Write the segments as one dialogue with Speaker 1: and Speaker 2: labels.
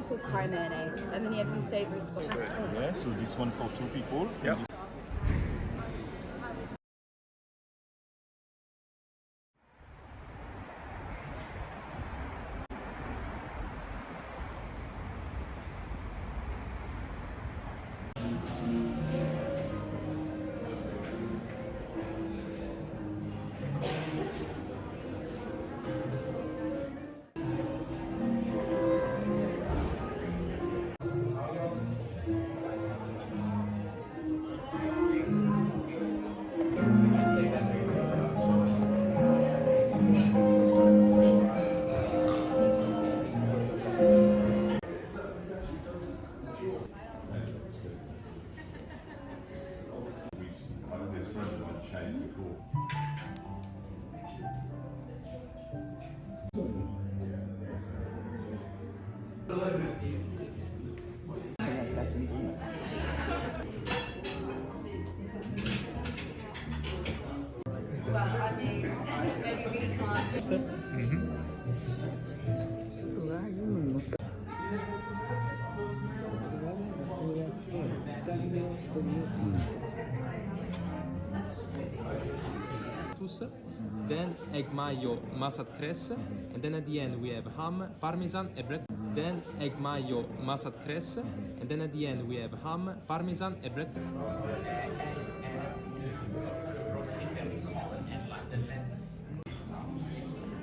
Speaker 1: milk with crime mayonnaise, and then you have your savory Scotch.
Speaker 2: Yeah, so this one for 2 people.
Speaker 3: Yeah.
Speaker 4: Then egg mayo masat cress, and then at the end we have ham, parmesan, and bread. Then egg mayo masat cress, and then at the end we have ham, parmesan, and bread.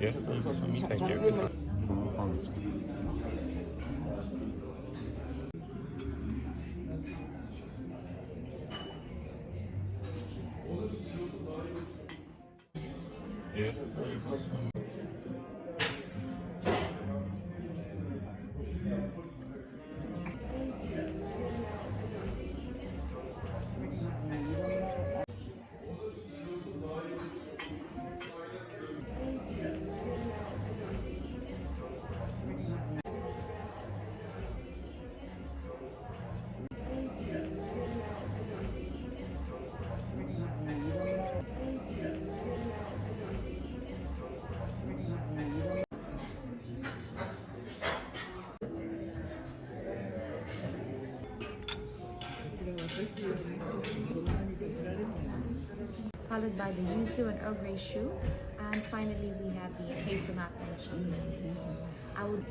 Speaker 3: Yeah, thank you. Yeah.
Speaker 1: Followed by the yuzu and Earl Grey choux, and finally we have the hazelnut and chutneys. I would.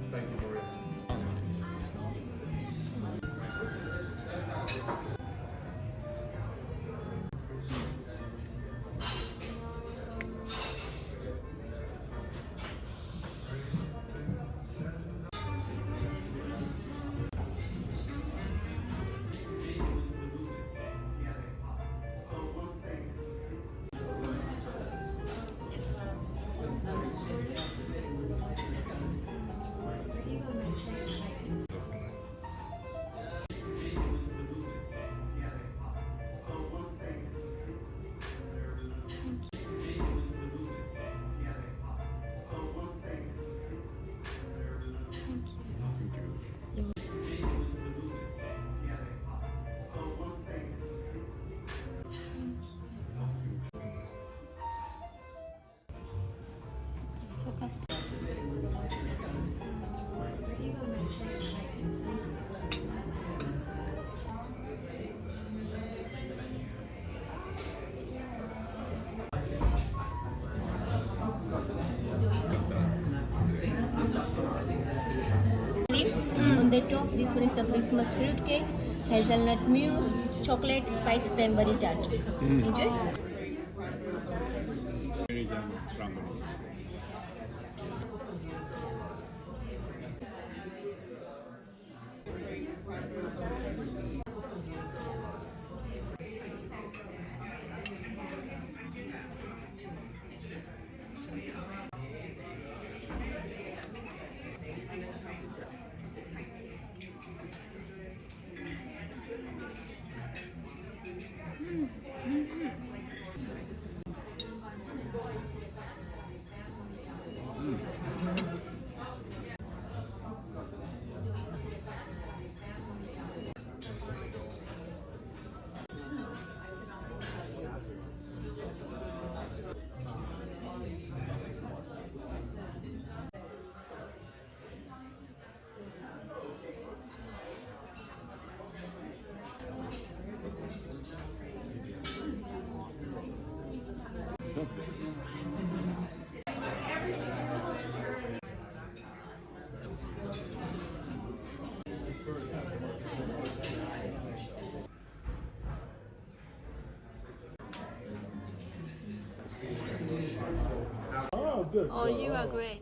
Speaker 3: Thank you, Maria.
Speaker 5: top. This one is the Christmas fruit cake, hazelnut mousse, chocolate spiced cranberry tart. Enjoy.
Speaker 6: Oh, you are great.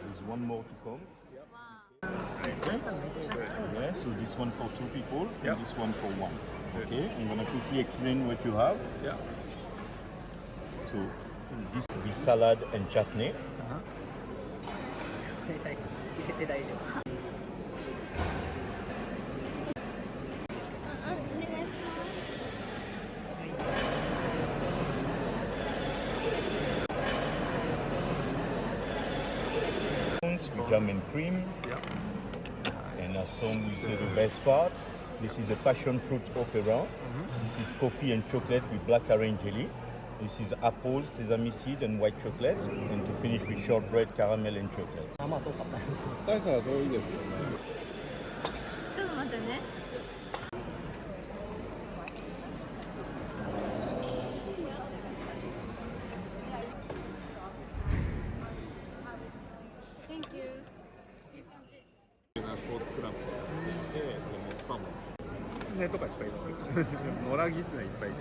Speaker 2: There's one more to come. Yeah, so this one for 2 people and this one for 1. Okay, I'm gonna quickly explain what you have.
Speaker 3: Yeah.
Speaker 2: So this will be salad and chutney. We come in cream.
Speaker 3: Yeah.
Speaker 2: And as some we say the best part, this is a passion fruit opera. This is coffee and chocolate with blackcurrant jelly. This is apple, sesame seed, and white chocolate. And to finish with shortbread, caramel, and chocolate.
Speaker 6: ちょっと待ってね。Thank you.
Speaker 3: スポーツクラブで、でもスパも。キツネとかいっぱいいますよ。野良ギツネいっぱいいて。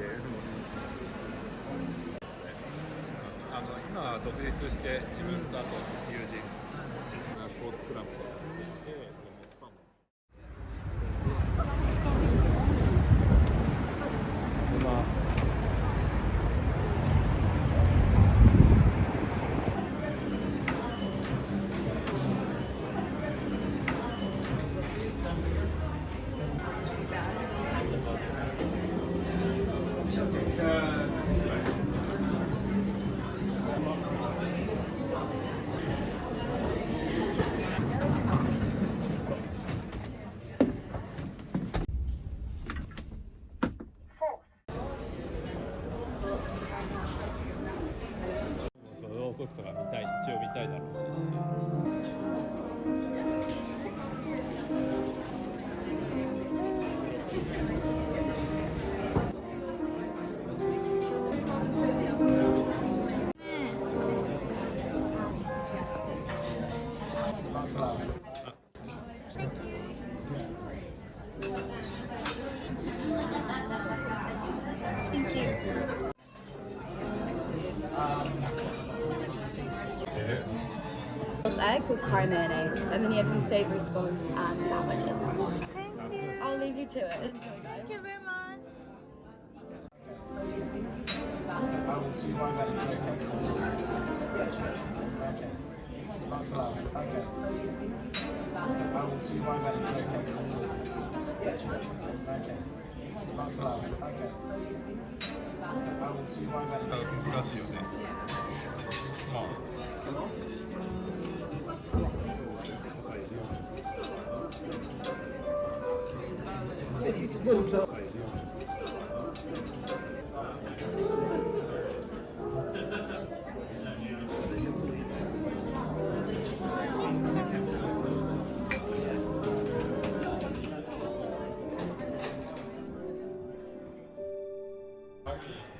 Speaker 3: 今独立して市民だと友人スポーツクラブで、でもスパも。ろうそくとか見たい、一応見たいだろうし。
Speaker 7: Egg with curry mayonnaise, and then you have your savory scones and sandwiches.
Speaker 6: Thank you.
Speaker 7: I'll leave you to it. Enjoy, guys.
Speaker 6: Thank you very much.
Speaker 8: I will see my message located. Okay. That's allowed. Okay. I will see my message located. Okay. That's allowed. Okay. I will see my message.
Speaker 3: 難しいよね。まあ。
Speaker 8: Okay.